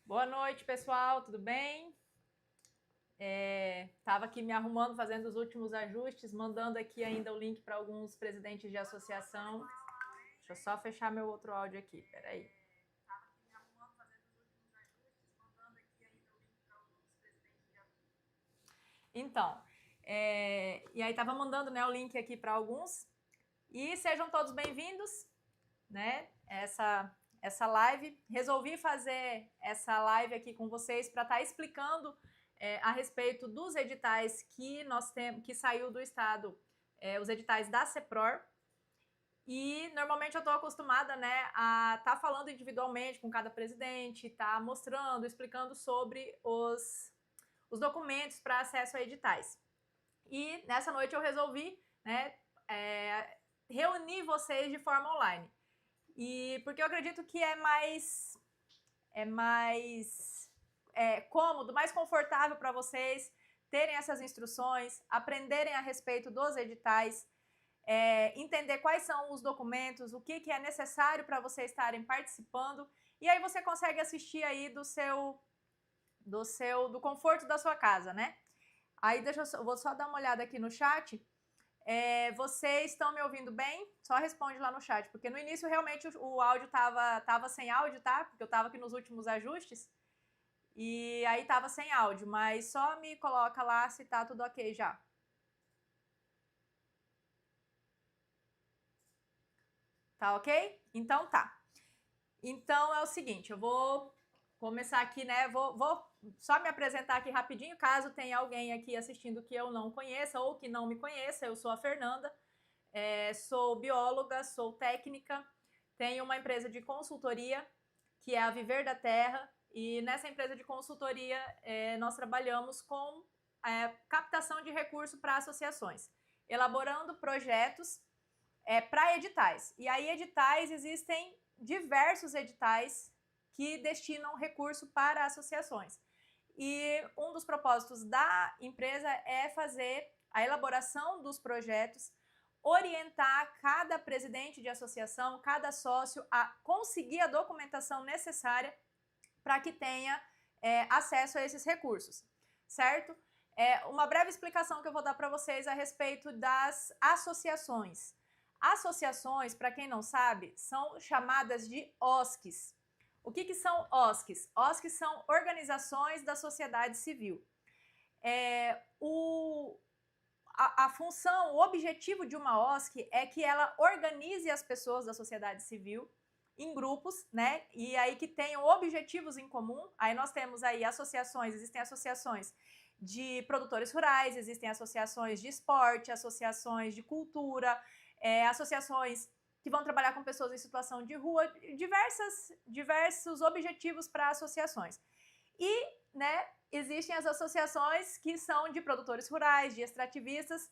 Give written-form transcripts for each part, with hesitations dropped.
Boa noite, pessoal, tudo bem? Estava aqui me arrumando, fazendo os últimos ajustes, mandando aqui ainda o link para alguns presidentes de associação. Deixa eu só fechar meu outro áudio aqui, peraí. Então, e aí estava mandando, né, o link aqui para alguns. E sejam todos bem-vindos, né? Essa live. Resolvi fazer essa live aqui com vocês para estar explicando a respeito dos editais que nós temos, que saiu do estado, os editais da CEPROR. E normalmente eu estou acostumada, né, a estar falando individualmente com cada presidente, estar mostrando, explicando sobre os documentos para acesso a editais. E nessa noite eu resolvi, né, reunir vocês de forma online. E porque eu acredito que é mais cômodo, mais confortável para vocês terem essas instruções, aprenderem a respeito dos editais, entender quais são os documentos, o que é necessário para vocês estarem participando, e aí você consegue assistir aí do conforto da sua casa, né? Aí eu vou só dar uma olhada aqui no chat. Vocês estão me ouvindo bem? Só responde lá no chat, porque no início realmente o áudio tava sem áudio, tá? Porque eu tava aqui nos últimos ajustes e aí tava sem áudio, mas só me coloca lá se tá tudo ok já. Tá ok? Então tá. Então é o seguinte, eu vou começar aqui, né? Vou só me apresentar aqui rapidinho, caso tenha alguém aqui assistindo que eu não conheça ou que não me conheça. Eu sou a Fernanda. Sou bióloga, sou técnica, tenho uma empresa de consultoria, que é a Viver da Terra, e nessa empresa de consultoria nós trabalhamos com captação de recursos para associações, elaborando projetos para editais. E aí editais, existem diversos editais que destinam recurso para associações. E um dos propósitos da empresa é fazer a elaboração dos projetos, orientar cada presidente de associação, cada sócio a conseguir a documentação necessária para que tenha acesso a esses recursos, certo? Uma breve explicação que eu vou dar para vocês a respeito das associações. Associações, para quem não sabe, são chamadas de OSCs. O que são OSCs? OSCs são organizações da sociedade civil. A função, o objetivo de uma OSC é que ela organize as pessoas da sociedade civil em grupos, né? E aí que tenham objetivos em comum. Aí nós temos aí associações, existem associações de produtores rurais, existem associações de esporte, associações de cultura, associações que vão trabalhar com pessoas em situação de rua, diversos objetivos para associações. E, né, existem as associações que são de produtores rurais, de extrativistas,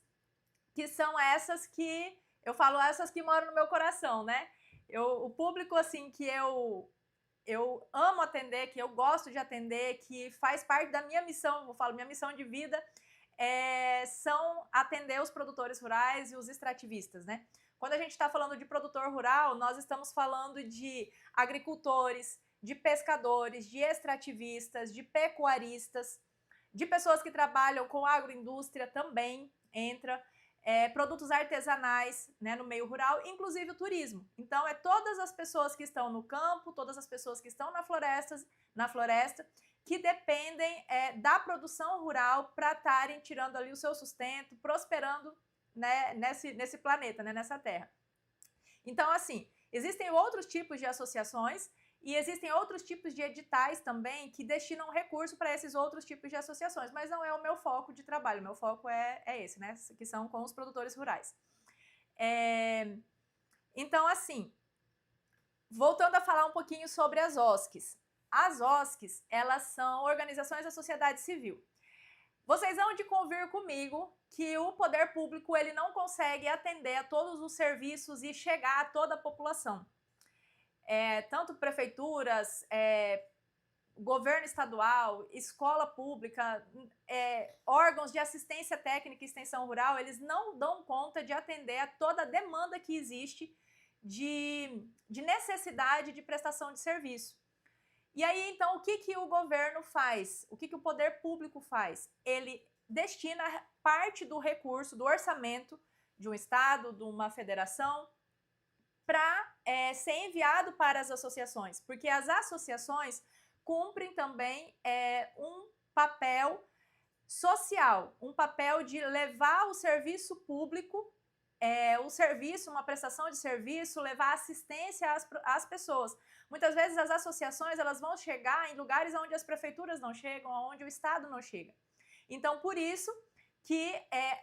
que são essas que, eu falo essas que moram no meu coração, né? O público, assim, que eu amo atender, que eu gosto de atender, que faz parte da minha missão, eu falo minha missão de vida, são atender os produtores rurais e os extrativistas, né? Quando a gente está falando de produtor rural, nós estamos falando de agricultores, de pescadores, de extrativistas, de pecuaristas, de pessoas que trabalham com agroindústria também entra, produtos artesanais, né, no meio rural, inclusive o turismo. Então, todas as pessoas que estão no campo, todas as pessoas que estão na floresta que dependem da produção rural para estarem tirando ali o seu sustento, prosperando, né, nesse planeta, né, nessa terra. Então, assim, existem outros tipos de associações e existem outros tipos de editais também que destinam recurso para esses outros tipos de associações, mas não é o meu foco de trabalho, o meu foco é esse, né, que são com os produtores rurais. Então, assim, voltando a falar um pouquinho sobre as OSCs. As OSCs, elas são organizações da sociedade civil. Vocês vão de convir comigo que o poder público ele não consegue atender a todos os serviços e chegar a toda a população. Tanto prefeituras, governo estadual, escola pública, órgãos de assistência técnica e extensão rural, eles não dão conta de atender a toda a demanda que existe de necessidade de prestação de serviço. E aí, então, o que, que o governo faz? O que, que o poder público faz? Ele destina parte do recurso, do orçamento de um estado, de uma federação, para ser enviado para as associações, porque as associações cumprem também um papel social, um papel de levar o serviço público, o serviço, uma prestação de serviço, levar assistência às pessoas. Muitas vezes as associações elas vão chegar em lugares onde as prefeituras não chegam, onde o Estado não chega. Então, por isso que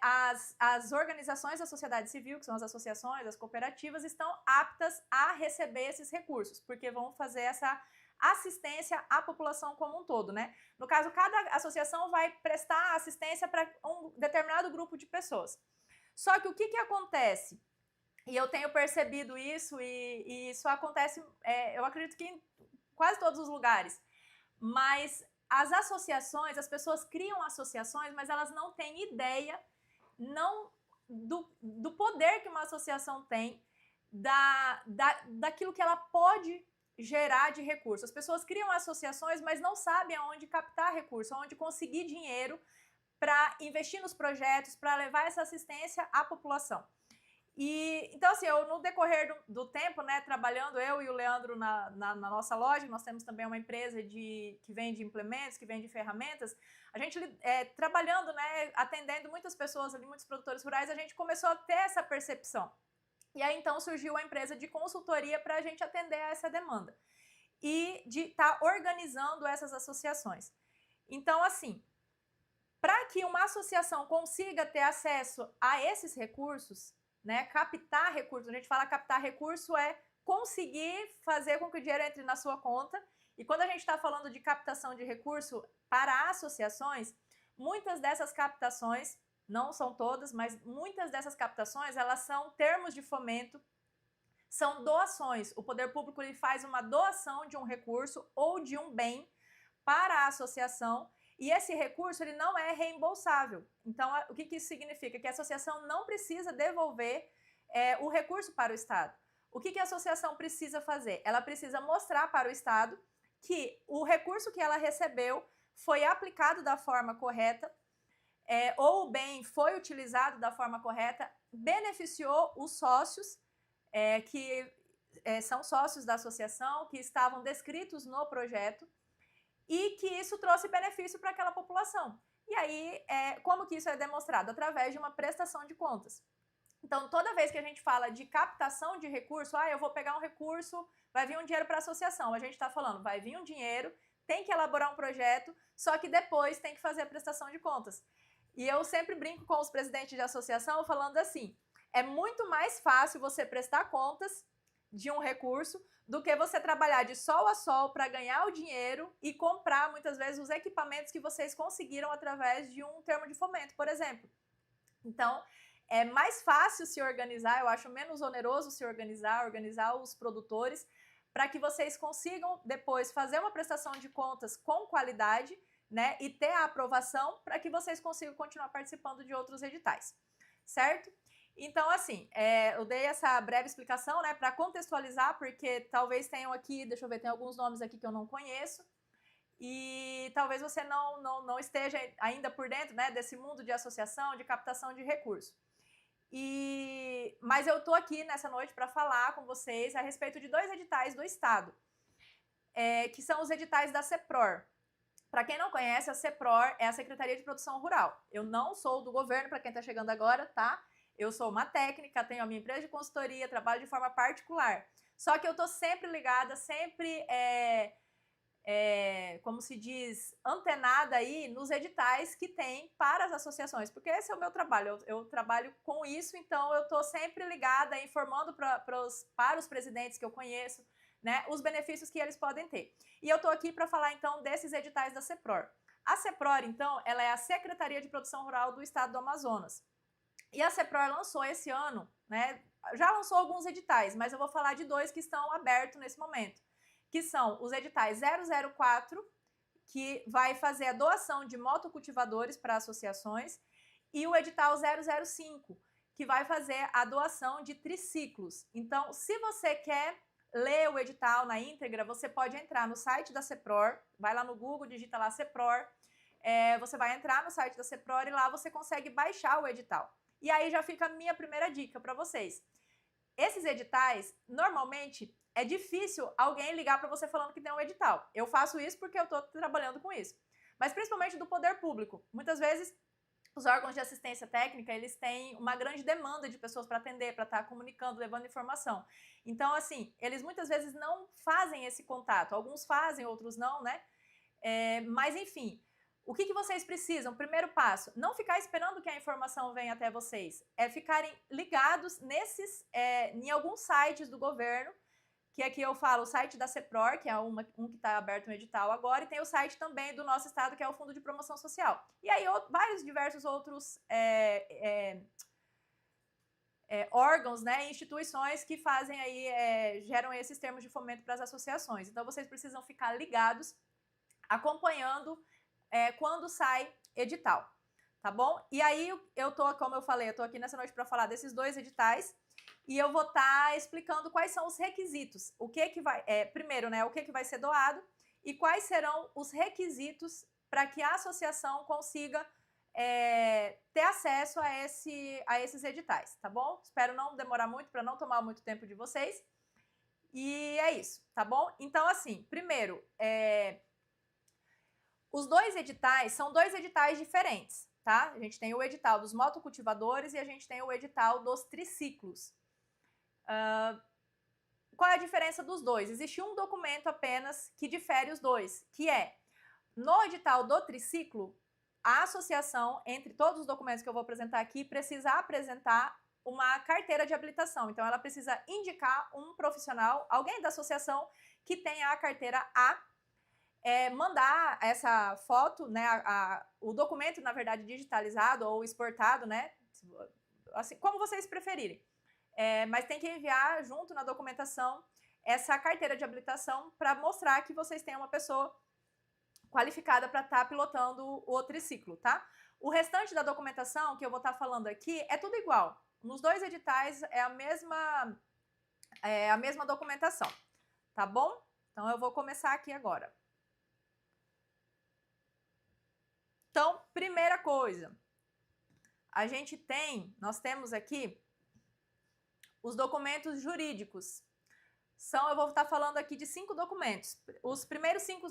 as organizações da sociedade civil, que são as associações, as cooperativas, estão aptas a receber esses recursos, porque vão fazer essa assistência à população como um todo, né? No caso, cada associação vai prestar assistência para um determinado grupo de pessoas. Só que o que acontece? E eu tenho percebido isso, e isso acontece, eu acredito que em quase todos os lugares, mas as associações, as pessoas criam associações, mas elas não têm ideia do poder que uma associação tem, daquilo que ela pode gerar de recursos. As pessoas criam associações, mas não sabem aonde captar recursos, aonde conseguir dinheiro para investir nos projetos, para levar essa assistência à população. E, então, assim, no decorrer do tempo, né, trabalhando, eu e o Leandro na nossa loja, nós temos também uma empresa que vende implementos, que vende ferramentas, a gente trabalhando, né, atendendo muitas pessoas ali, muitos produtores rurais, a gente começou a ter essa percepção. E aí, então, surgiu a empresa de consultoria para a gente atender a essa demanda e de estar organizando essas associações. Então, assim, para que uma associação consiga ter acesso a esses recursos, né, captar recursos, a gente fala captar recurso é conseguir fazer com que o dinheiro entre na sua conta, e quando a gente está falando de captação de recurso para associações, muitas dessas captações, não são todas, mas muitas dessas captações, elas são termos de fomento, são doações. O poder público ele faz uma doação de um recurso ou de um bem para a associação, e esse recurso ele não é reembolsável. Então, o que isso significa? Que a associação não precisa devolver o recurso para o Estado. O que a associação precisa fazer? Ela precisa mostrar para o Estado que o recurso que ela recebeu foi aplicado da forma correta, ou o bem foi utilizado da forma correta, beneficiou os sócios, que são sócios da associação, que estavam descritos no projeto, e que isso trouxe benefício para aquela população. E aí, como que isso é demonstrado? Através de uma prestação de contas. Então, toda vez que a gente fala de captação de recurso, eu vou pegar um recurso, vai vir um dinheiro para a associação. A gente está falando, vai vir um dinheiro, tem que elaborar um projeto, só que depois tem que fazer a prestação de contas. E eu sempre brinco com os presidentes de associação falando assim, é muito mais fácil você prestar contas de um recurso do que você trabalhar de sol a sol para ganhar o dinheiro e comprar, muitas vezes, os equipamentos que vocês conseguiram através de um termo de fomento, por exemplo. Então, é mais fácil se organizar, eu acho menos oneroso se organizar os produtores, para que vocês consigam depois fazer uma prestação de contas com qualidade, né, e ter a aprovação para que vocês consigam continuar participando de outros editais, certo? Então, assim, eu dei essa breve explicação, né, para contextualizar, porque talvez tenham aqui, deixa eu ver, tem alguns nomes aqui que eu não conheço, e talvez você não esteja ainda por dentro, né, desse mundo de associação, de captação de recurso. Mas eu estou aqui nessa noite para falar com vocês a respeito de 2 editais do Estado, que são os editais da CEPROR. Para quem não conhece, a CEPROR é a Secretaria de Produção Rural. Eu não sou do governo, para quem está chegando agora, tá? Eu sou uma técnica, tenho a minha empresa de consultoria, trabalho de forma particular. Só que eu estou sempre ligada, sempre, como se diz, antenada aí nos editais que tem para as associações, porque esse é o meu trabalho, eu trabalho com isso, então eu estou sempre ligada, informando para os presidentes que eu conheço, né, os benefícios que eles podem ter. E eu estou aqui para falar, então, desses editais da CEPROR. A CEPROR, então, ela é a Secretaria de Produção Rural do Estado do Amazonas. E a CEPROR lançou esse ano, né, já lançou alguns editais, mas eu vou falar de 2 que estão abertos nesse momento, que são os editais 004, que vai fazer a doação de motocultivadores para associações, e o edital 005, que vai fazer a doação de triciclos. Então, se você quer ler o edital na íntegra, você pode entrar no site da CEPROR, vai lá no Google, digita lá CEPROR, você vai entrar no site da CEPROR e lá você consegue baixar o edital. E aí já fica a minha primeira dica para vocês. Esses editais, normalmente, é difícil alguém ligar para você falando que tem um edital. Eu faço isso porque eu estou trabalhando com isso. Mas principalmente do poder público. Muitas vezes, os órgãos de assistência técnica, eles têm uma grande demanda de pessoas para atender, para estar comunicando, levando informação. Então, assim, eles muitas vezes não fazem esse contato. Alguns fazem, outros não, né? Mas, enfim, o que vocês precisam? Primeiro passo, não ficar esperando que a informação venha até vocês. É ficarem ligados em alguns sites do governo, que aqui eu falo o site da CEPROR, que é um que está aberto no edital agora, e tem o site também do nosso estado, que é o Fundo de Promoção Social. E aí vários diversos outros órgãos, né, instituições que fazem aí, geram esses termos de fomento para as associações. Então, vocês precisam ficar ligados, acompanhando quando sai edital, tá bom? E aí, como eu falei, eu tô aqui nessa noite para falar desses 2 editais, e eu vou estar explicando quais são os requisitos, o que vai, primeiro, né, o que vai ser doado e quais serão os requisitos para que a associação consiga ter acesso a esses editais, tá bom? Espero não demorar muito para não tomar muito tempo de vocês. E é isso, tá bom? Então, assim, primeiro, os 2 editais são 2 editais diferentes, tá? A gente tem o edital dos motocultivadores e a gente tem o edital dos triciclos. Qual é a diferença dos 2? Existe um documento apenas que difere os 2, que no edital do triciclo, a associação, entre todos os documentos que eu vou apresentar aqui, precisa apresentar uma carteira de habilitação. Então, ela precisa indicar um profissional, alguém da associação que tenha a carteira A, mandar essa foto, né, o documento, na verdade, digitalizado ou exportado, né, assim, como vocês preferirem. Mas tem que enviar junto na documentação essa carteira de habilitação para mostrar que vocês têm uma pessoa qualificada para estar pilotando o triciclo, tá? O restante da documentação que eu vou estar falando aqui é tudo igual. Nos 2 editais é a mesma documentação, tá bom? Então, eu vou começar aqui agora. Então, primeira coisa, nós temos aqui os documentos jurídicos. Eu vou estar falando aqui de 5 documentos. Os primeiros 5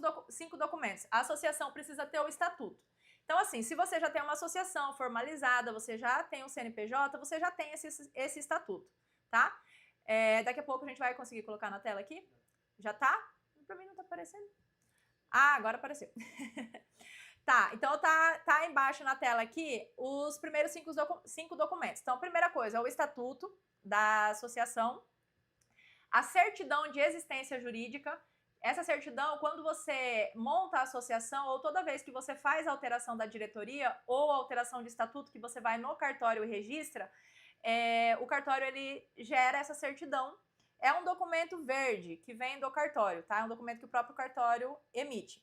documentos. A associação precisa ter o estatuto. Então, assim, se você já tem uma associação formalizada, você já tem um CNPJ, você já tem esse estatuto, tá? Daqui a pouco a gente vai conseguir colocar na tela aqui. Já tá? Pra mim não tá aparecendo. Ah, agora apareceu. Tá, então tá embaixo na tela aqui os primeiros 5 documentos. Então, a primeira coisa é o estatuto da associação, a certidão de existência jurídica. Essa certidão, quando você monta a associação ou toda vez que você faz a alteração da diretoria ou alteração de estatuto que você vai no cartório e registra, o cartório ele gera essa certidão. É um documento verde que vem do cartório, tá? É um documento que o próprio cartório emite.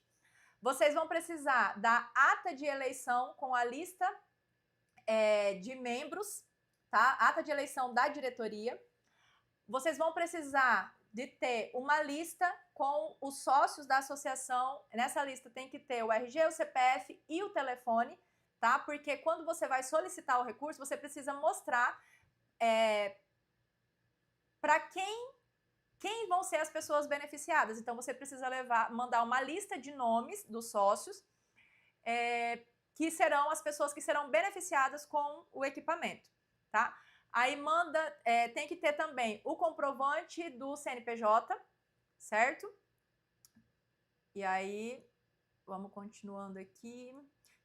Vocês vão precisar da ata de eleição com a lista de membros, tá? Ata de eleição da diretoria. Vocês vão precisar de ter uma lista com os sócios da associação. Nessa lista tem que ter o RG, o CPF e o telefone, tá? Porque quando você vai solicitar o recurso, você precisa mostrar para quem vão ser as pessoas beneficiadas. Então, você precisa mandar uma lista de nomes dos sócios, que serão as pessoas que serão beneficiadas com o equipamento, tá? Aí tem que ter também o comprovante do CNPJ, certo? E aí, vamos continuando aqui.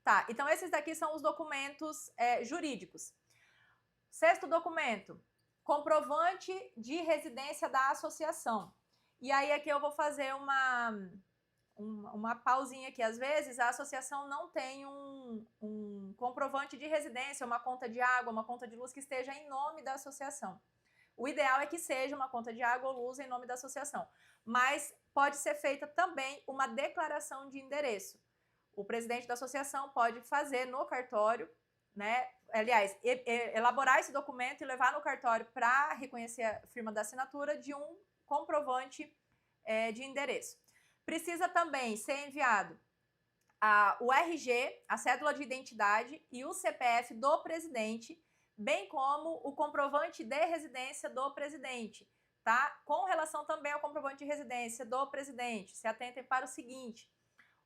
Tá, então esses daqui são os documentos jurídicos. 6º documento, comprovante de residência da associação. E aí aqui eu vou fazer uma pausinha aqui. Às vezes a associação não tem um comprovante de residência, uma conta de água, uma conta de luz que esteja em nome da associação. O ideal é que seja uma conta de água ou luz em nome da associação. Mas pode ser feita também uma declaração de endereço. O presidente da associação pode fazer no cartório, né? Aliás, elaborar esse documento e levar no cartório para reconhecer a firma da assinatura de um comprovante de endereço. Precisa também ser enviado o RG, a cédula de identidade e o CPF do presidente, bem como o comprovante de residência do presidente, tá? Com relação também ao comprovante de residência do presidente, se atentem para o seguinte: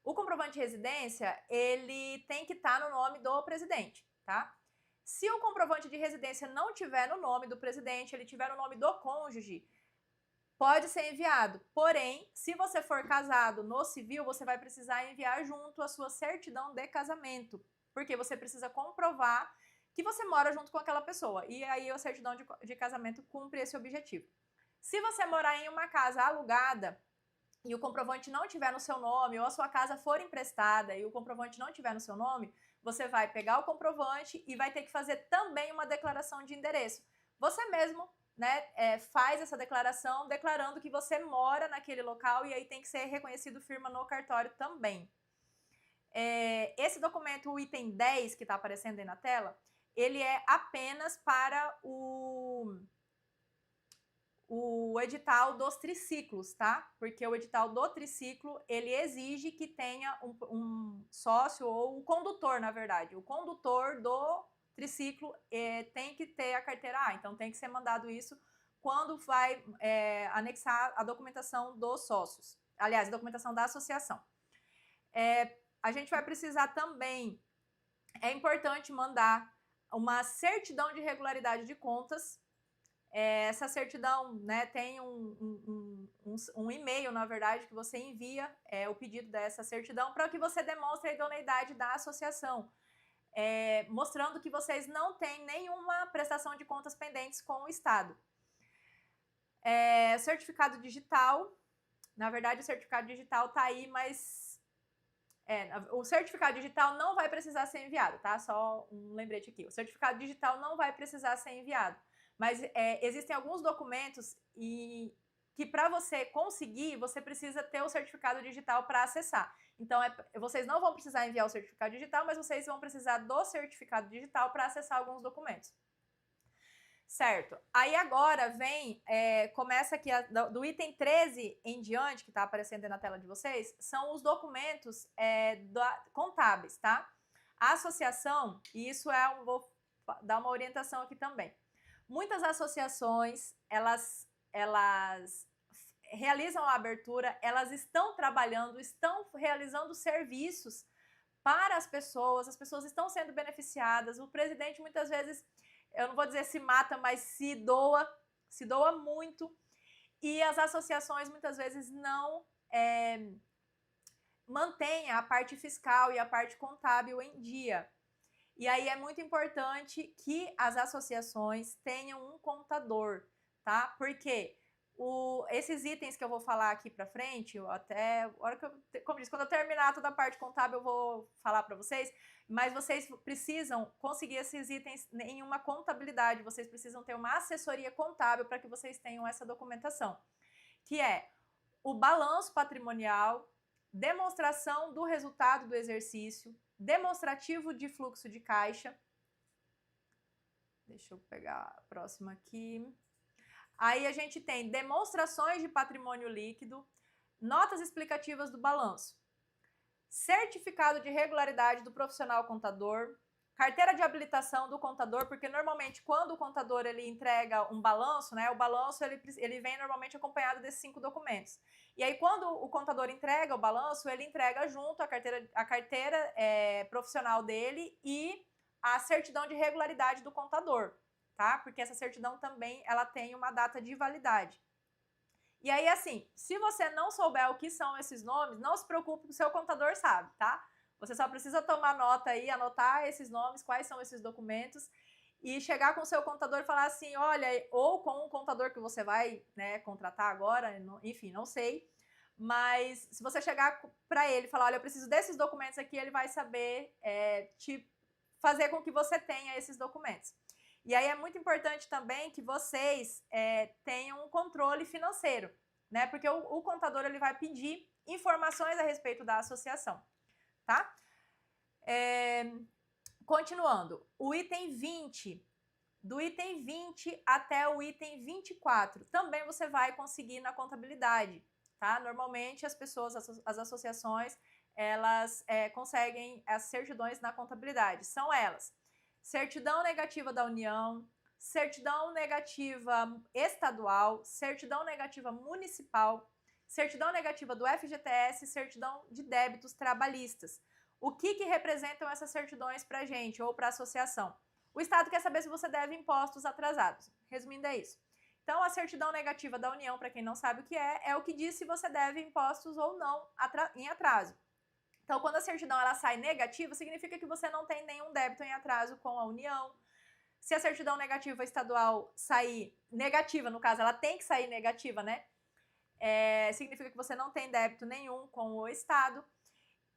o comprovante de residência, ele tem que estar no nome do presidente, tá? Se o comprovante de residência não tiver no nome do presidente, ele tiver no nome do cônjuge, pode ser enviado. Porém, se você for casado no civil, você vai precisar enviar junto a sua certidão de casamento, porque você precisa comprovar que você mora junto com aquela pessoa. E aí a certidão de casamento cumpre esse objetivo. Se você morar em uma casa alugada e o comprovante não tiver no seu nome, ou a sua casa for emprestada e o comprovante não tiver no seu nome, você vai pegar o comprovante e vai ter que fazer também uma declaração de endereço. Você mesmo, né, faz essa declaração declarando que você mora naquele local e aí tem que ser reconhecido firma no cartório também. Esse documento, o item 10 que está aparecendo aí na tela, ele é apenas para o edital dos triciclos, tá? Porque o edital do triciclo, ele exige que tenha um sócio ou um condutor, na verdade. O condutor do triciclo tem que ter a carteira A, então tem que ser mandado isso quando vai anexar a documentação dos sócios. Aliás, a documentação da associação. A gente vai precisar também, é importante mandar uma certidão de regularidade de contas. Essa certidão, né, tem um e-mail, na verdade, que você envia o pedido dessa certidão para que você demonstre a idoneidade da associação, mostrando que vocês não têm nenhuma prestação de contas pendentes com o Estado. Certificado digital, na verdade o certificado digital está aí, mas o certificado digital não vai precisar ser enviado, tá? Só um lembrete aqui, o certificado digital não vai precisar ser enviado. Mas existem alguns documentos que para você conseguir, você precisa ter o certificado digital para acessar. Então, vocês não vão precisar enviar o certificado digital, mas vocês vão precisar do certificado digital para acessar alguns documentos. Certo. Aí agora começa aqui, do item 13 em diante, que está aparecendo aí na tela de vocês, são os documentos contábeis, tá? A associação, e isso vou dar uma orientação aqui também. Muitas associações, elas realizam a abertura, elas estão trabalhando, estão realizando serviços para as pessoas estão sendo beneficiadas, o presidente muitas vezes, eu não vou dizer se mata, mas se doa muito, e as associações muitas vezes não mantêm a parte fiscal e a parte contábil em dia. E aí é muito importante que as associações tenham um contador, tá? Porque esses itens que eu vou falar aqui para frente, como disse, quando eu terminar toda a parte contábil eu vou falar para vocês, mas vocês precisam conseguir esses itens em uma contabilidade, vocês precisam ter uma assessoria contábil para que vocês tenham essa documentação, que é o balanço patrimonial, demonstração do resultado do exercício, demonstrativo de fluxo de caixa. Deixa eu pegar a próxima aqui. Aí a gente tem demonstrações de patrimônio líquido, notas explicativas do balanço, certificado de regularidade do profissional contador, carteira de habilitação do contador, porque normalmente quando o contador ele entrega um balanço, né, o balanço ele vem normalmente acompanhado desses 5 documentos. E aí quando o contador entrega o balanço, ele entrega junto a carteira profissional dele e a certidão de regularidade do contador, tá? Porque essa certidão também ela tem uma data de validade. E aí, assim, se você não souber o que são esses nomes, não se preocupe, o seu contador sabe, tá? Você só precisa tomar nota aí, anotar esses nomes, quais são esses documentos, e chegar com o seu contador e falar assim, olha, ou com o contador que você vai, né, contratar agora, enfim, não sei, mas se você chegar para ele e falar, olha, eu preciso desses documentos aqui, ele vai saber te fazer com que você tenha esses documentos. E aí é muito importante também que vocês tenham um controle financeiro, né? Porque o contador ele vai pedir informações a respeito da associação, tá? Continuando, o item 20 do item 20 até o item 24. Também você vai conseguir na contabilidade, tá? Normalmente as pessoas, as associações, elas conseguem as certidões na contabilidade. São elas: certidão negativa da União, certidão negativa estadual, certidão negativa municipal, certidão negativa do FGTS, certidão de débitos trabalhistas. O que representam essas certidões para a gente ou para a associação? O Estado quer saber se você deve impostos atrasados. Resumindo, é isso. Então, a certidão negativa da União, para quem não sabe o que é o que diz se você deve impostos ou não em atraso. Então, quando a certidão ela sai negativa, significa que você não tem nenhum débito em atraso com a União. Se a certidão negativa estadual sair negativa, no caso, ela tem que sair negativa, né? Significa que você não tem débito nenhum com o Estado.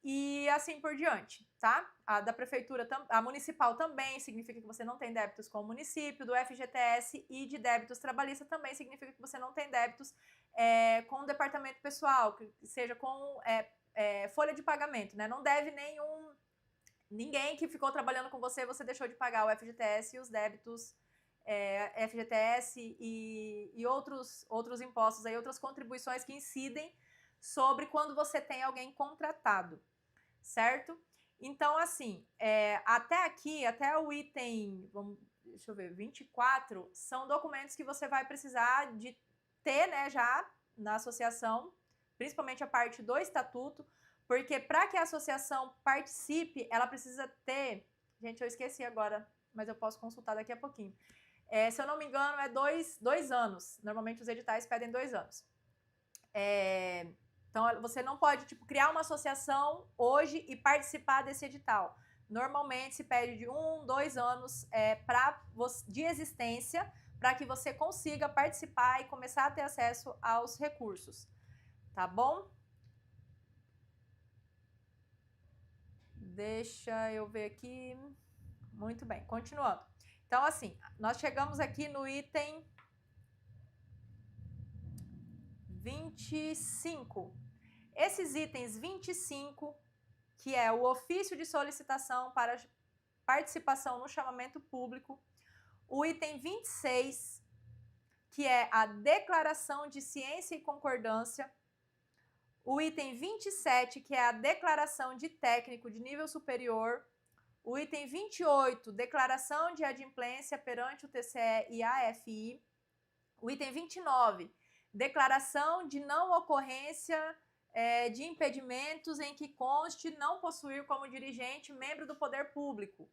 E assim por diante, tá? A da prefeitura, a municipal também significa que você não tem débitos com o município, do FGTS e de débitos trabalhistas também significa que você não tem débitos com o departamento pessoal, que seja com folha de pagamento, né? Não deve ninguém que ficou trabalhando com você deixou de pagar o FGTS e os débitos FGTS e outros impostos, aí, outras contribuições que incidem sobre quando você tem alguém contratado, certo? Então, assim, até aqui, até o item, deixa eu ver, 24, são documentos que você vai precisar de ter, né, já na associação, principalmente a parte do estatuto, porque para que a associação participe, ela precisa ter, gente, eu esqueci agora, mas eu posso consultar daqui a pouquinho. Se eu não me engano, é 2 anos. Normalmente os editais pedem 2 anos. Então, você não pode, criar uma associação hoje e participar desse edital. Normalmente, se pede de 1, 2 anos de existência para que você consiga participar e começar a ter acesso aos recursos. Tá bom? Deixa eu ver aqui. Muito bem, continuando. Então, assim, nós chegamos aqui no item 25. Esses itens 25, que é o ofício de solicitação para participação no chamamento público, o item 26, que é a declaração de ciência e concordância, o item 27, que é a declaração de técnico de nível superior, o item 28, declaração de adimplência perante o TCE e a AFI, o item 29, declaração de não ocorrência de impedimentos em que conste não possuir como dirigente membro do poder público.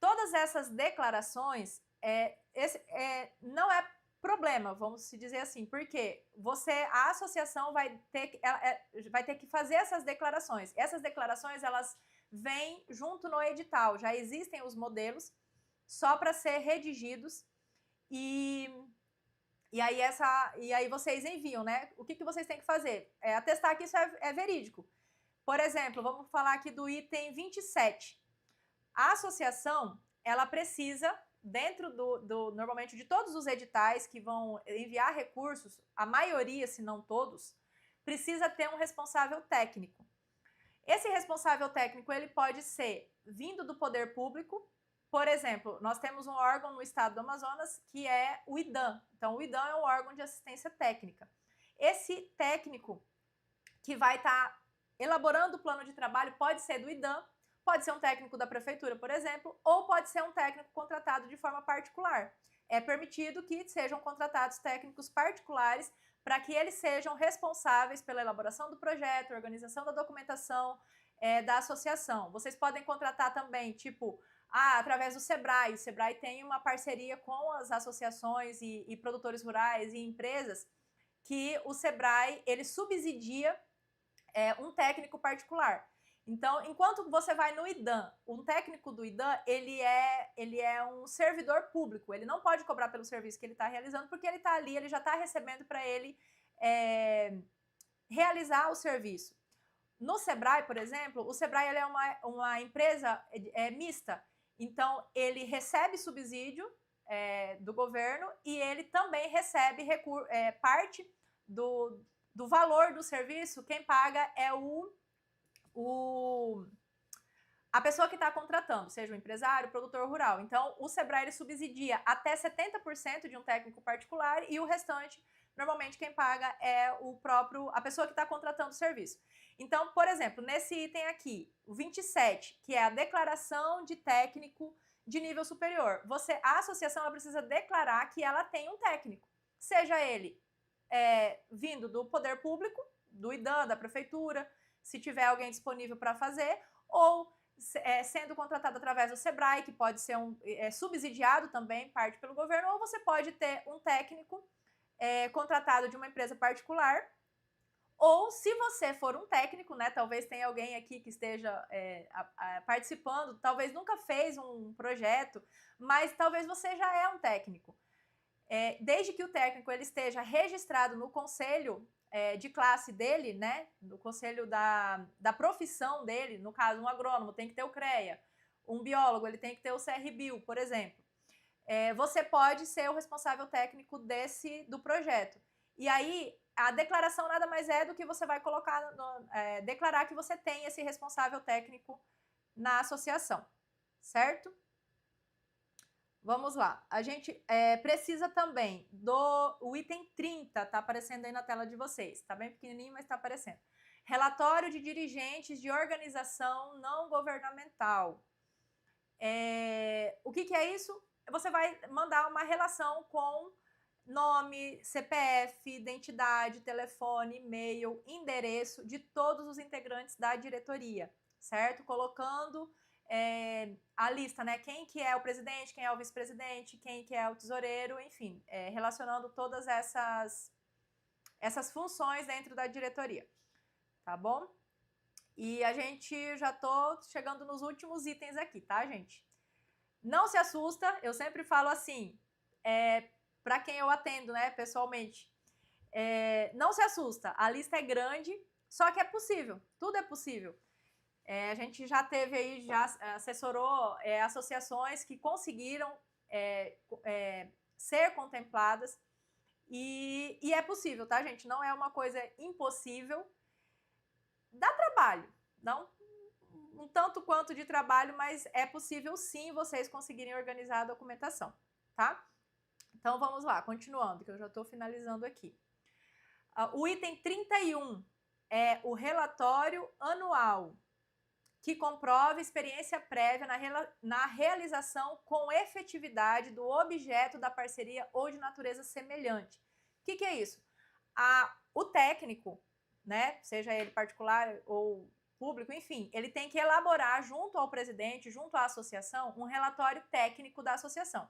Todas essas declarações não é problema, vamos se dizer assim, porque a associação vai ter que fazer essas declarações. Essas declarações, elas vêm junto no edital, já existem os modelos só para ser redigidos e aí vocês enviam, né? O que vocês têm que fazer? Atestar que isso é verídico. Por exemplo, vamos falar aqui do item 27. A associação, ela precisa, dentro normalmente de todos os editais que vão enviar recursos, a maioria, se não todos, precisa ter um responsável técnico. Esse responsável técnico, ele pode ser vindo do poder público. Por exemplo, nós temos um órgão no estado do Amazonas que é o IDAM. Então, o IDAM é um órgão de assistência técnica. Esse técnico que vai estar elaborando o plano de trabalho pode ser do IDAM, pode ser um técnico da prefeitura, por exemplo, ou pode ser um técnico contratado de forma particular. É permitido que sejam contratados técnicos particulares para que eles sejam responsáveis pela elaboração do projeto, organização da documentação da associação. Vocês podem contratar também, através do SEBRAE. O SEBRAE tem uma parceria com as associações e produtores rurais e empresas que o SEBRAE, ele subsidia um técnico particular. Então, enquanto você vai no IDAM, um técnico do IDAM, ele é um servidor público. Ele não pode cobrar pelo serviço que ele está realizando, porque ele está ali, ele já está recebendo para ele realizar o serviço. No SEBRAE, por exemplo, o SEBRAE ele é uma empresa mista. Então, ele recebe subsídio do governo e ele também recebe parte do valor do serviço. Quem paga é a pessoa que está contratando, seja o empresário, o produtor rural. Então, o Sebrae ele subsidia até 70% de um técnico particular e o restante, normalmente, quem paga é a pessoa que está contratando o serviço. Então, por exemplo, nesse item aqui, o 27, que é a declaração de técnico de nível superior. A associação ela precisa declarar que ela tem um técnico, seja ele vindo do poder público, do IDAM, da prefeitura, se tiver alguém disponível para fazer, ou sendo contratado através do Sebrae, que pode ser subsidiado também, parte pelo governo, ou você pode ter um técnico contratado de uma empresa particular, ou se você for um técnico, né, talvez tenha alguém aqui que esteja participando, talvez nunca fez um projeto, mas talvez você já é um técnico. Desde que o técnico ele esteja registrado no conselho de classe dele, né, no conselho da profissão dele, no caso um agrônomo tem que ter o CREA, um biólogo ele tem que ter o CRBio, por exemplo. Você pode ser o responsável técnico do projeto. E aí, a declaração nada mais é do que você vai colocar, declarar que você tem esse responsável técnico na associação, certo? Vamos lá. A gente precisa também o item 30, tá aparecendo aí na tela de vocês. Tá bem pequenininho, mas tá aparecendo. Relatório de dirigentes de organização não governamental. O que é isso? Você vai mandar uma relação com nome, CPF, identidade, telefone, e-mail, endereço de todos os integrantes da diretoria, certo? Colocando a lista, né? Quem que é o presidente, quem é o vice-presidente, quem que é o tesoureiro, enfim, relacionando todas essas funções dentro da diretoria, tá bom? E a gente já tô chegando nos últimos itens aqui, tá, gente? Não se assusta, eu sempre falo assim, para quem eu atendo, né, pessoalmente, não se assusta, a lista é grande, só que é possível, tudo é possível. A gente já teve aí, já assessorou associações que conseguiram ser contempladas e é possível, tá, gente? Não é uma coisa impossível, dá trabalho, não um tanto quanto de trabalho, mas é possível sim vocês conseguirem organizar a documentação, tá? Então vamos lá, continuando, que eu já estou finalizando aqui. O item 31 é o relatório anual, que comprova experiência prévia na realização com efetividade do objeto da parceria ou de natureza semelhante. O que é isso? O técnico, né, seja ele particular ou público, enfim, ele tem que elaborar junto ao presidente, junto à associação, um relatório técnico da associação.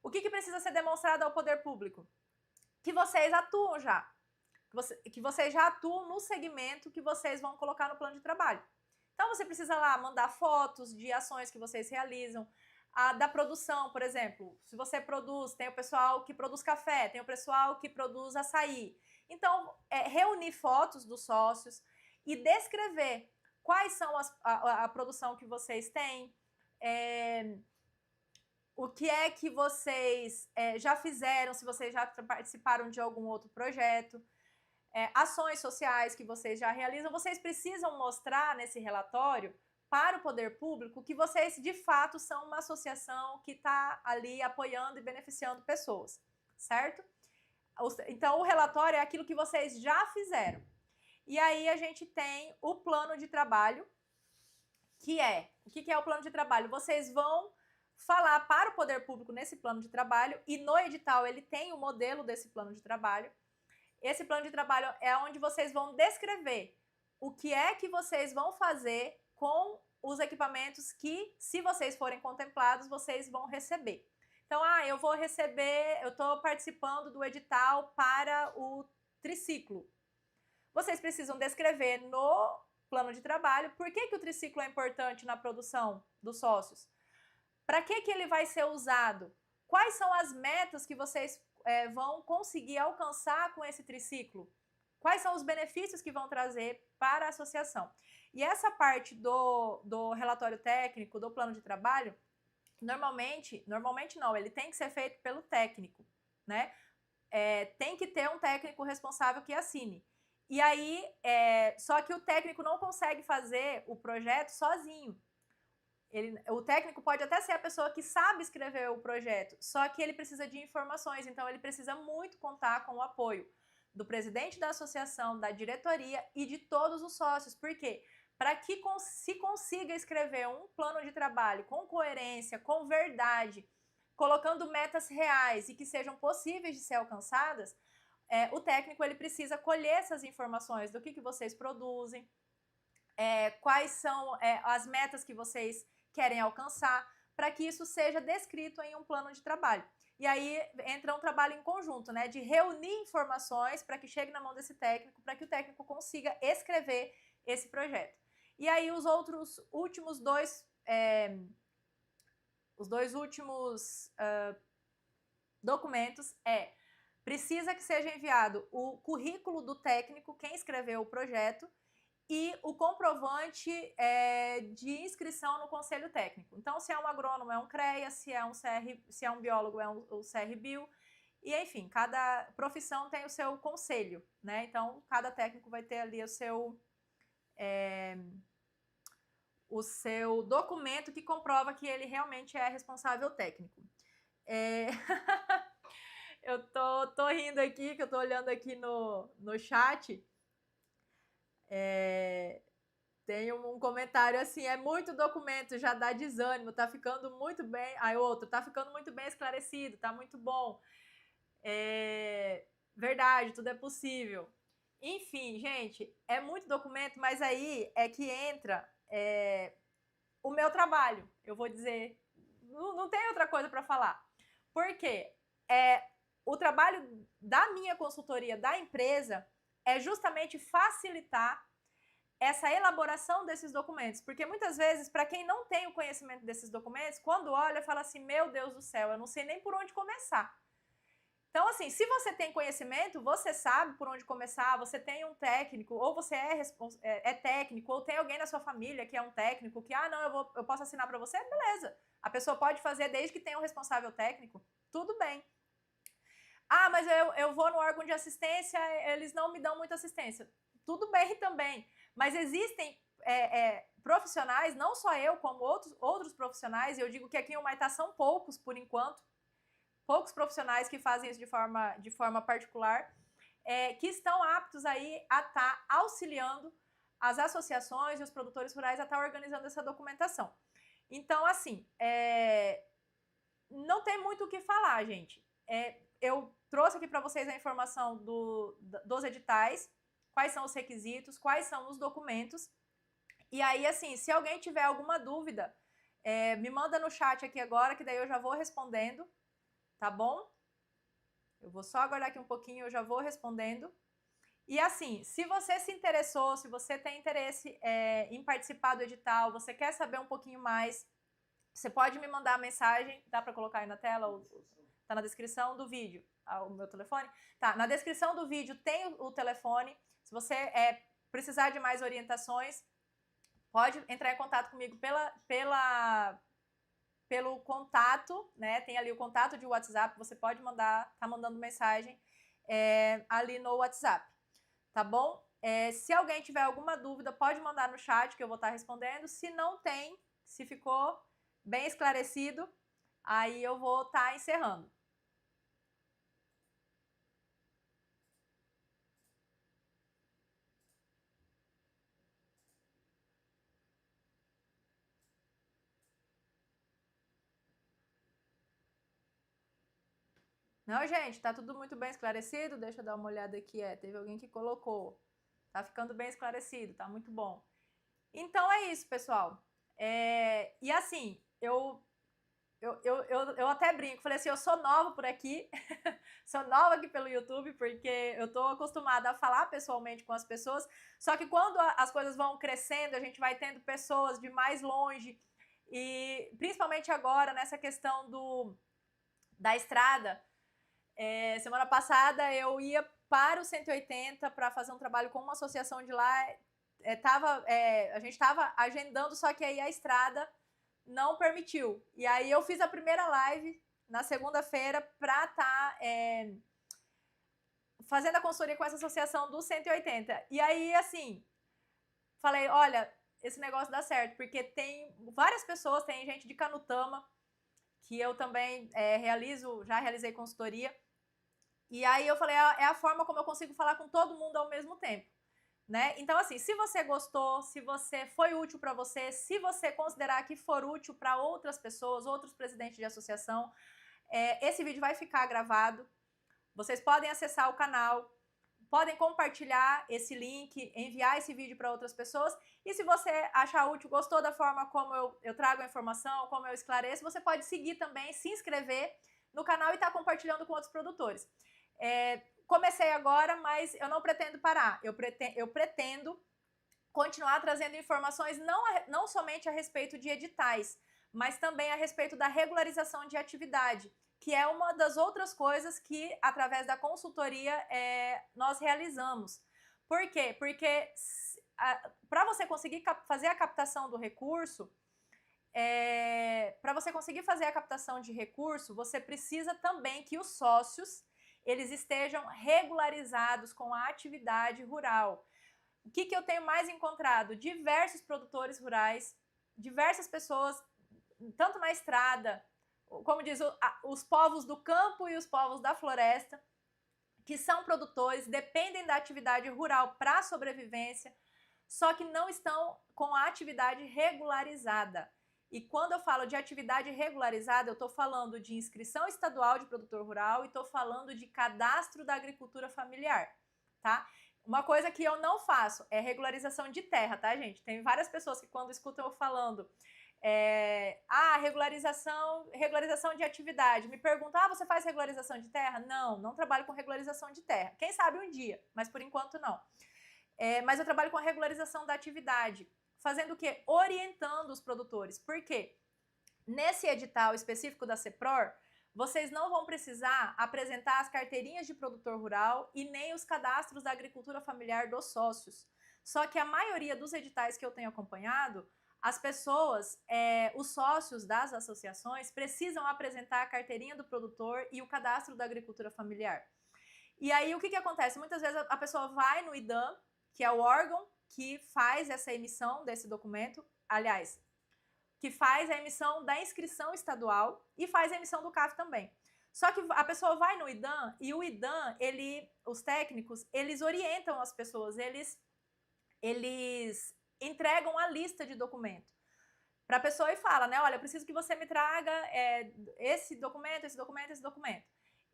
O que precisa ser demonstrado ao poder público? Que vocês atuam já, que vocês já atuam no segmento que vocês vão colocar no plano de trabalho. Então, você precisa lá mandar fotos de ações que vocês realizam, da produção, por exemplo. Se você produz, tem o pessoal que produz café, tem o pessoal que produz açaí. Então, reunir fotos dos sócios e descrever quais são a produção que vocês têm, o que é que vocês já fizeram, se vocês já participaram de algum outro projeto, ações sociais que vocês já realizam. Vocês precisam mostrar nesse relatório para o poder público que vocês, de fato, são uma associação que está ali apoiando e beneficiando pessoas, certo? Então, o relatório é aquilo que vocês já fizeram. E aí, a gente tem o plano de trabalho, que o que é o plano de trabalho? Vocês vão falar para o poder público nesse plano de trabalho, e no edital ele tem o modelo desse plano de trabalho. Esse plano de trabalho é onde vocês vão descrever o que é que vocês vão fazer com os equipamentos que, se vocês forem contemplados, vocês vão receber. Então, eu vou receber, eu estou participando do edital para o triciclo. Vocês precisam descrever no plano de trabalho por que o triciclo é importante na produção dos sócios. Para que ele vai ser usado? Quais são as metas que vocês vão conseguir alcançar com esse triciclo? Quais são os benefícios que vão trazer para a associação? E essa parte do relatório técnico, do plano de trabalho, normalmente não, ele tem que ser feito pelo técnico, né? Tem que ter um técnico responsável que assine. E aí, só que o técnico não consegue fazer o projeto sozinho. o técnico pode até ser a pessoa que sabe escrever o projeto, só que ele precisa de informações, então ele precisa muito contar com o apoio do presidente da associação, da diretoria e de todos os sócios. Por quê? Para que se consiga escrever um plano de trabalho com coerência, com verdade, colocando metas reais e que sejam possíveis de ser alcançadas, o técnico ele precisa colher essas informações do que vocês produzem, quais são as metas que vocês querem alcançar, para que isso seja descrito em um plano de trabalho. E aí entra um trabalho em conjunto, né, de reunir informações para que chegue na mão desse técnico, para que o técnico consiga escrever esse projeto. E aí os últimos dois documentos precisa que seja enviado o currículo do técnico, quem escreveu o projeto, e o comprovante de inscrição no conselho técnico. Então, se é um agrônomo, é um CREA, se é um biólogo, é o CRBio, e enfim, cada profissão tem o seu conselho, né? Então, cada técnico vai ter ali o seu documento que comprova que ele realmente é responsável técnico. Eu tô rindo aqui, que eu tô olhando aqui no chat. Tem um comentário assim, muito documento, já dá desânimo, tá ficando muito bem. Aí outro, tá ficando muito bem esclarecido, tá muito bom. Verdade, tudo é possível. Enfim, gente, é muito documento, mas aí é que entra o meu trabalho, eu vou dizer. Não tem outra coisa para falar. Por quê? O trabalho da minha consultoria, da empresa, é justamente facilitar essa elaboração desses documentos, porque muitas vezes, para quem não tem o conhecimento desses documentos, quando olha, fala assim, meu Deus do céu, eu não sei nem por onde começar. Então, assim, se você tem conhecimento, você sabe por onde começar, você tem um técnico, ou você é técnico, ou tem alguém na sua família que é um técnico, que, não, eu posso assinar para você, beleza. A pessoa pode fazer desde que tenha um responsável técnico, tudo bem. Mas eu vou no órgão de assistência, eles não me dão muita assistência. Tudo bem também. Mas existem profissionais, não só eu, como outros profissionais, e eu digo que aqui em Humaitá são poucos, por enquanto, poucos profissionais que fazem isso de forma particular, que estão aptos aí a estar auxiliando as associações e os produtores rurais a estar organizando essa documentação. Então, assim, não tem muito o que falar, gente. Eu trouxe aqui para vocês a informação dos editais, quais são os requisitos, quais são os documentos. E aí, assim, se alguém tiver alguma dúvida, me manda no chat aqui agora, que daí eu já vou respondendo, tá bom? Eu vou só aguardar aqui um pouquinho, eu já vou respondendo. E assim, se você se interessou, se você tem interesse em participar do edital, você quer saber um pouquinho mais, você pode me mandar a mensagem, dá para colocar aí na tela? Tá na descrição do vídeo, o meu telefone? Tá, na descrição do vídeo tem o telefone. Se você precisar de mais orientações, pode entrar em contato comigo pelo contato, né? Tem ali o contato de WhatsApp, você pode tá mandando mensagem ali no WhatsApp, tá bom? Se alguém tiver alguma dúvida, pode mandar no chat que eu vou estar respondendo. Se não tem, se ficou bem esclarecido, aí eu vou estar encerrando. Não, gente, tá tudo muito bem esclarecido. Deixa eu dar uma olhada aqui. Teve alguém que colocou. Tá ficando bem esclarecido, tá muito bom. Então é isso, pessoal. E assim, eu até brinco, falei assim, eu sou nova por aqui, sou nova aqui pelo YouTube, porque eu tô acostumada a falar pessoalmente com as pessoas, só que quando as coisas vão crescendo, a gente vai tendo pessoas de mais longe, e principalmente agora, nessa questão da estrada, semana passada eu ia para o 180 para fazer um trabalho com uma associação de lá, a gente estava agendando, só que aí a estrada não permitiu. E aí eu fiz a primeira live na segunda-feira para estar fazendo a consultoria com essa associação do 180. E aí, assim, falei, olha, esse negócio dar certo, porque tem várias pessoas, tem gente de Canutama, que eu também já realizei consultoria, e aí eu falei, é a forma como eu consigo falar com todo mundo ao mesmo tempo, né? Então, assim, se você gostou, se você foi útil para você, se você considerar que for útil para outras pessoas, outros presidentes de associação, esse vídeo vai ficar gravado, vocês podem acessar o canal, podem compartilhar esse link, enviar esse vídeo para outras pessoas. E se você achar útil, gostou da forma como eu trago a informação, como eu esclareço, você pode seguir também, se inscrever no canal e estar não com outros produtores. Comecei agora, mas eu não pretendo parar. Eu pretendo continuar trazendo informações não somente a respeito de editais, mas também a respeito da regularização de atividade, que é uma das outras coisas que, através da consultoria, nós realizamos. Por quê? Porque para você conseguir fazer a captação do recurso, você precisa também que os sócios eles estejam regularizados com a atividade rural. O que eu tenho mais encontrado? Diversos produtores rurais, diversas pessoas, tanto na estrada, como diz, os povos do campo e os povos da floresta, que são produtores, dependem da atividade rural para a sobrevivência, só que não estão com a atividade regularizada. E quando eu falo de atividade regularizada, eu estou falando de inscrição estadual de produtor rural e estou falando de cadastro da agricultura familiar, tá? Uma coisa que eu não faço é regularização de terra, tá, gente? Tem várias pessoas que quando escutam eu falando regularização de atividade, me perguntam, você faz regularização de terra? Não trabalho com regularização de terra. Quem sabe um dia, mas por enquanto não. Mas eu trabalho com a regularização da atividade. Fazendo o quê? Orientando os produtores. Por quê? Nesse edital específico da CEPROR, vocês não vão precisar apresentar as carteirinhas de produtor rural e nem os cadastros da agricultura familiar dos sócios. Só que a maioria dos editais que eu tenho acompanhado, as pessoas, os sócios das associações, precisam apresentar a carteirinha do produtor e o cadastro da agricultura familiar. E aí, o que acontece? Muitas vezes a pessoa vai no IDAM, que é o órgão que faz essa emissão desse documento, aliás, que faz a emissão da inscrição estadual e faz a emissão do CAF também. Só que a pessoa vai no IDAM e o IDAM, os técnicos, eles orientam as pessoas, eles entregam a lista de documento para a pessoa e fala, né, olha, eu preciso que você me traga esse documento.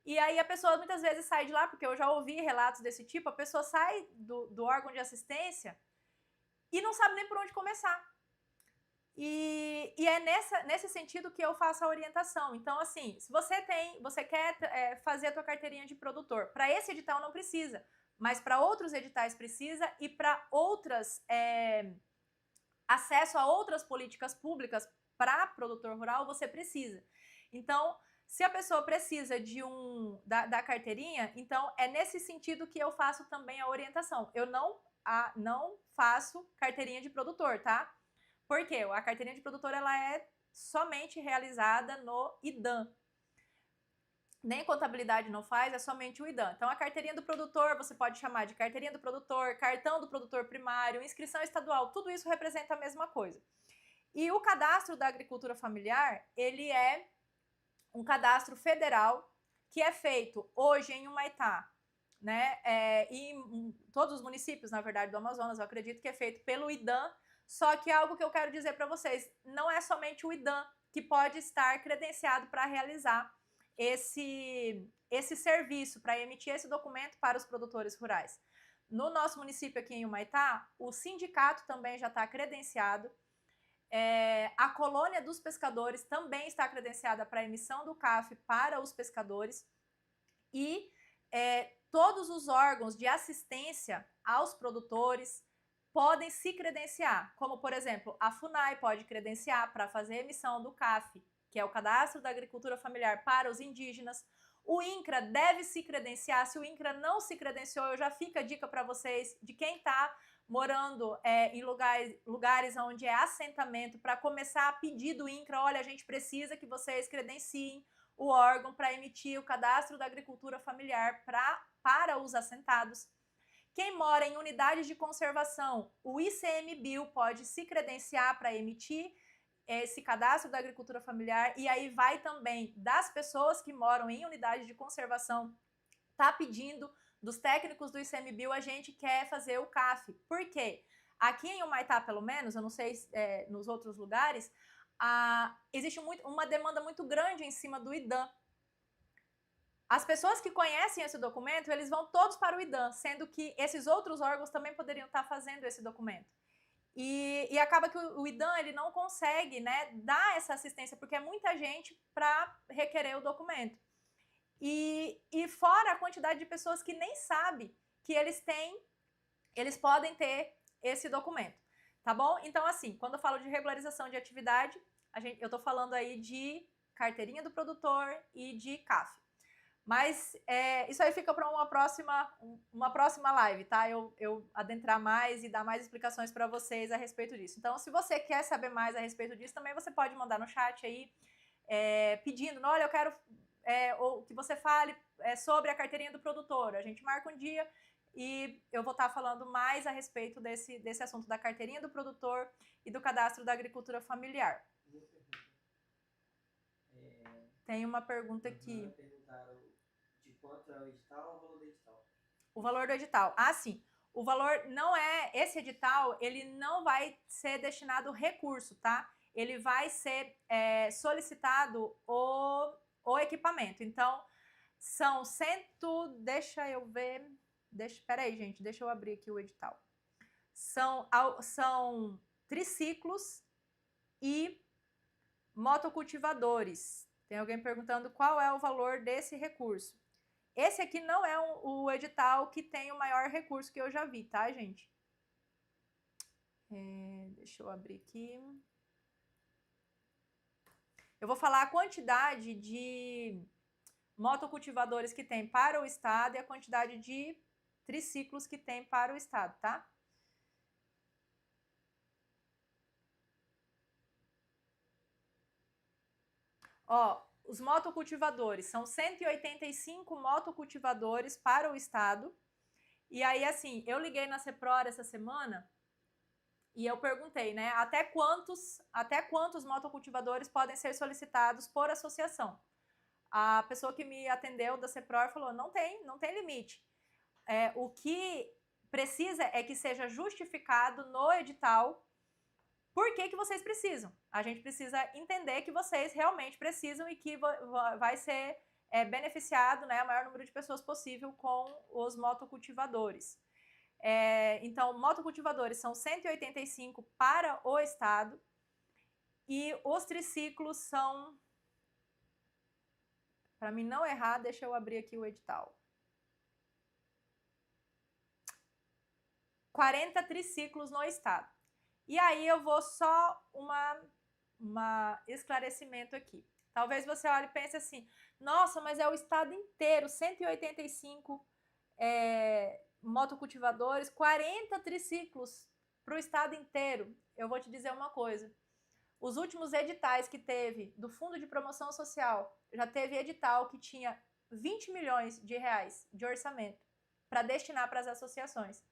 E aí a pessoa muitas vezes sai de lá, porque eu já ouvi relatos desse tipo, a pessoa sai do órgão de assistência e não sabe nem por onde começar. E é nesse sentido que eu faço a orientação. Então, assim, se você quer fazer a tua carteirinha de produtor, para esse edital não precisa, mas para outros editais precisa e para acesso a outras políticas públicas para produtor rural você precisa. Então, se a pessoa precisa da carteirinha, então é nesse sentido que eu faço também a orientação. Eu não faço carteirinha de produtor, tá? Por quê? A carteirinha de produtor ela é somente realizada no IDAM. Nem contabilidade não faz, é somente o IDAM. Então, a carteirinha do produtor, você pode chamar de carteirinha do produtor, cartão do produtor primário, inscrição estadual, tudo isso representa a mesma coisa. E o cadastro da agricultura familiar, ele é um cadastro federal que é feito hoje em Humaitá, né? E em todos os municípios, na verdade, do Amazonas, eu acredito que é feito pelo IDAM, só que algo que eu quero dizer para vocês, não é somente o IDAM que pode estar credenciado para realizar esse serviço, para emitir esse documento para os produtores rurais. No nosso município aqui em Humaitá, o sindicato também já está credenciado, a colônia dos pescadores também está credenciada para a emissão do CAF para os pescadores e todos os órgãos de assistência aos produtores podem se credenciar, como, por exemplo, a FUNAI pode credenciar para fazer a emissão do CAF, que é o Cadastro da Agricultura Familiar para os indígenas. O INCRA deve se credenciar. Se o INCRA não se credenciou, eu já fico a dica para vocês de quem está morando em lugares onde é assentamento, para começar a pedir do INCRA, olha, a gente precisa que vocês credenciem o órgão para emitir o Cadastro da Agricultura Familiar para os assentados. Quem mora em unidades de conservação, o ICMBio pode se credenciar para emitir esse cadastro da agricultura familiar, e aí vai também das pessoas que moram em unidades de conservação, tá pedindo dos técnicos do ICMBio, a gente quer fazer o CAF. Por quê? Aqui em Humaitá, pelo menos, eu não sei nos outros lugares, existe uma demanda muito grande em cima do IDAM. As pessoas que conhecem esse documento, eles vão todos para o IDAM, sendo que esses outros órgãos também poderiam estar fazendo esse documento. E acaba que o IDAM ele não consegue, né, dar essa assistência, porque é muita gente para requerer o documento. E fora a quantidade de pessoas que nem sabem que eles podem ter esse documento, tá bom? Então, assim, quando eu falo de regularização de atividade, eu estou falando aí de carteirinha do produtor e de CAF. Mas isso aí fica para uma próxima live, tá? Eu adentrar mais e dar mais explicações para vocês a respeito disso. Então, se você quer saber mais a respeito disso, também você pode mandar no chat aí, pedindo, olha, eu quero ou que você fale sobre a carteirinha do produtor. A gente marca um dia e eu vou estar falando mais a respeito desse assunto da carteirinha do produtor e do cadastro da agricultura familiar. Tem uma pergunta aqui. Perguntaram de quanto é o edital ou o valor do edital? O valor do edital. Ah, sim. O valor não é... Esse edital, ele não vai ser destinado recurso, tá? Ele vai ser solicitado o equipamento. Então, são Deixa eu ver... Peraí, gente. Deixa eu abrir aqui o edital. São triciclos e motocultivadores. Tem alguém perguntando qual é o valor desse recurso. Esse aqui não é o edital que tem o maior recurso que eu já vi, tá, gente? Deixa eu abrir aqui. Eu vou falar a quantidade de motocultivadores que tem para o estado e a quantidade de triciclos que tem para o estado, tá? Ó, os motocultivadores, são 185 motocultivadores para o estado. E aí, assim, eu liguei na CEPROR essa semana e eu perguntei, né, até quantos motocultivadores podem ser solicitados por associação. A pessoa que me atendeu da CEPROR falou, não tem limite. O que precisa é que seja justificado no edital por que vocês precisam. A gente precisa entender que vocês realmente precisam e que vai ser beneficiado, né, o maior número de pessoas possível com os motocultivadores. Então, motocultivadores são 185 para o estado e os triciclos são... Para mim não errar, deixa eu abrir aqui o edital. 40 triciclos no estado. E aí eu vou só uma esclarecimento aqui. Talvez você olhe e pense assim, nossa, mas é o estado inteiro, 185 motocultivadores, 40 triciclos para o estado inteiro. Eu vou te dizer uma coisa, os últimos editais que teve do Fundo de Promoção Social, já teve edital que tinha 20 milhões de reais de orçamento para destinar para as associações.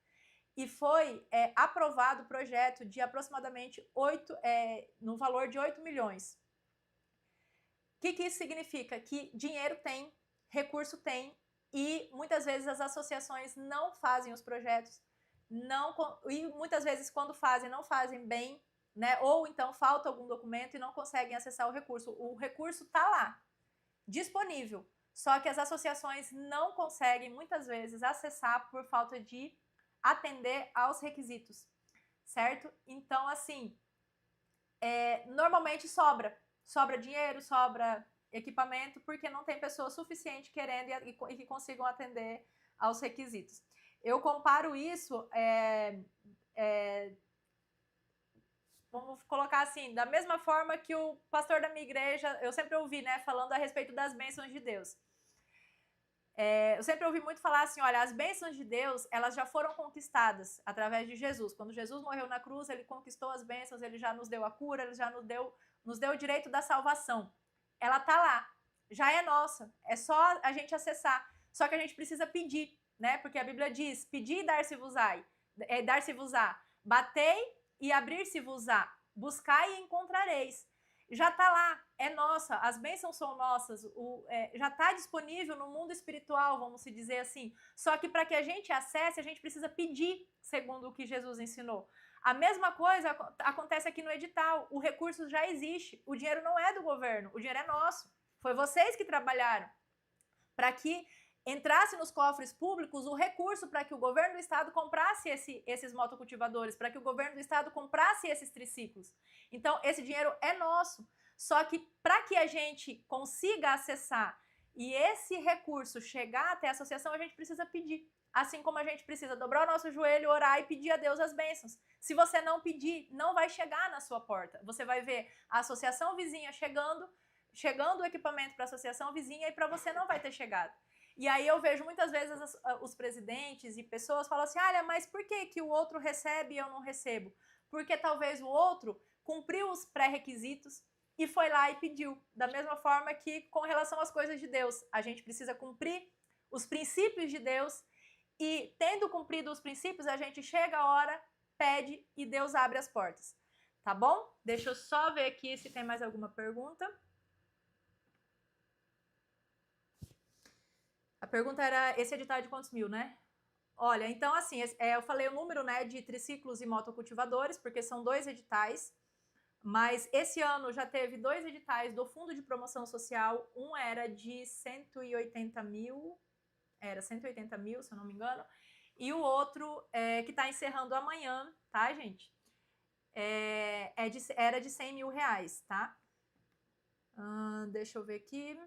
E foi aprovado o projeto de aproximadamente no valor de 8 milhões. O que isso significa? Que dinheiro tem, recurso tem, e muitas vezes as associações não fazem os projetos, e muitas vezes quando fazem, não fazem bem, né? Ou então falta algum documento e não conseguem acessar o recurso. O recurso está lá, disponível, só que as associações não conseguem muitas vezes acessar por falta de atender aos requisitos, certo? Então, assim, normalmente sobra dinheiro, sobra equipamento, porque não tem pessoa suficiente querendo e que consigam atender aos requisitos. Eu comparo isso, vamos colocar assim, da mesma forma que o pastor da minha igreja, eu sempre ouvi, né, falando a respeito das bênçãos de Deus. Eu sempre ouvi muito falar assim, olha, as bênçãos de Deus, elas já foram conquistadas através de Jesus. Quando Jesus morreu na cruz, ele conquistou as bênçãos, ele já nos deu a cura, ele já nos deu o direito da salvação. Ela tá lá, já é nossa, é só a gente acessar. Só que a gente precisa pedir. né? Porque a Bíblia diz, pedi e dar-se-vos-á, batei e abrir-se-vos-á, buscai e encontrareis. Já está lá, é nossa, as bênçãos são nossas, já está disponível no mundo espiritual, vamos se dizer assim. Só que para que a gente acesse, a gente precisa pedir, segundo o que Jesus ensinou. A mesma coisa acontece aqui no edital, o recurso já existe, o dinheiro não é do governo, o dinheiro é nosso. Foi vocês que trabalharam para que entrasse nos cofres públicos o recurso para que o governo do estado comprasse esses motocultivadores, para que o governo do estado comprasse esses triciclos. Então, esse dinheiro é nosso. Só que para que a gente consiga acessar e esse recurso chegar até a associação, a gente precisa pedir. Assim como a gente precisa dobrar o nosso joelho, orar e pedir a Deus as bênçãos. Se você não pedir, não vai chegar na sua porta. Você vai ver a associação vizinha chegando o equipamento para a associação vizinha e para você não vai ter chegado. E aí eu vejo muitas vezes os presidentes e pessoas falam assim, olha, mas por que o outro recebe e eu não recebo? Porque talvez o outro cumpriu os pré-requisitos e foi lá e pediu. Da mesma forma que com relação às coisas de Deus, a gente precisa cumprir os princípios de Deus e tendo cumprido os princípios, a gente chega a hora, pede e Deus abre as portas. Tá bom? Deixa eu só ver aqui se tem mais alguma pergunta. A pergunta era, esse edital é de quantos mil, né? Olha, então assim, eu falei o número, né, de triciclos e motocultivadores, porque são 2 editais, mas esse ano já teve 2 editais do Fundo de Promoção Social, um era de 180 mil, se eu não me engano, e o outro, que está encerrando amanhã, tá, gente? Era de 100 mil reais, tá? Deixa eu ver aqui.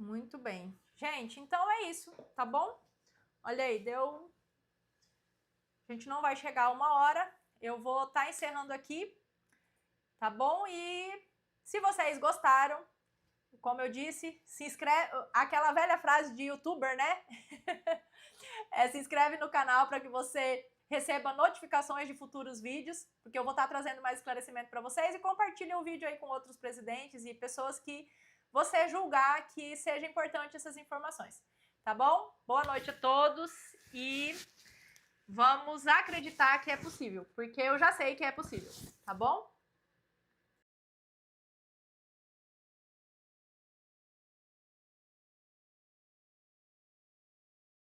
Muito bem. Gente, então é isso, tá bom? Olha aí, deu... A gente não vai chegar a 1 hora. Eu vou estar encerrando aqui, tá bom? E se vocês gostaram, como eu disse, se inscreve... Aquela velha frase de youtuber, né? Se inscreve no canal para que você receba notificações de futuros vídeos, porque eu vou estar trazendo mais esclarecimento para vocês, e compartilhe o vídeo aí com outros presidentes e pessoas que você julgar que seja importante essas informações, tá bom? Boa noite a todos e vamos acreditar que é possível, porque eu já sei que é possível, tá bom?